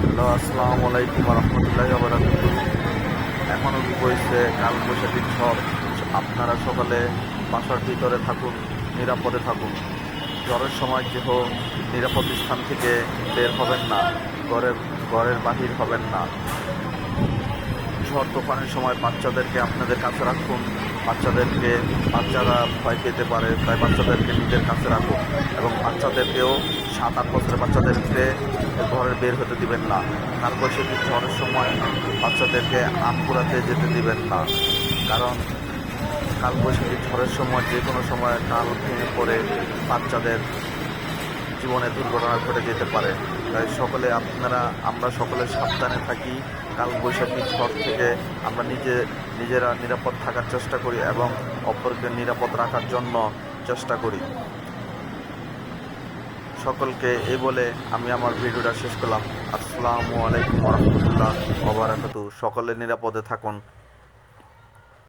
Hello, আসসালামু আলাইকুম রহমতুল্লাহি বারাকাতুহু। এখনও বইছে কালবৈশাখীর ঝড়। আপনারা সকলে বাসার ভিতরে থাকুন, নিরাপদে থাকুন। ঝড়ের সময় কেহ নিরাপদ স্থান থেকে বের হবেন না, ঘরের ঘরের বাহির হবেন না। ঝড় তুফানের সময় বাচ্চাদেরকে আপনাদের কাছে রাখুন। বাচ্চারা ভয় পেতে পারে, তাই বাচ্চাদেরকে নিজের কাছে রাখুন এবং বাচ্চাদেরকেও 7-8 বছরের বাচ্চাদেরকে ঘরে বের হতে দিবেন না। কালবৈশাখী ঝড়ের সময় বাচ্চাদেরকে আম কুড়াতে যেতে দিবেন না, কারণ কালবৈশাখী ঝড়ের সময় যে কোনো সময় ডাল ভেঙে পড়ে বাচ্চাদের জীবনে দুর্ঘটনা ঘটে যেতে পারে। তাই আমরা সকলে সাবধানে থাকি। কালবৈশাখী ঝড় থেকে আমরা নিজেরা নিরাপদ থাকার চেষ্টা করি এবং অপরকে নিরাপদ রাখার জন্য চেষ্টা করি। সকলকে এই বলে আমি আমার ভিডিওটা শেষ করলাম। আসসালামু আলাইকুম রহমতুল্লাহ ওয়া বারাকাতুহু। সকলে নিরাপদে থাকুন।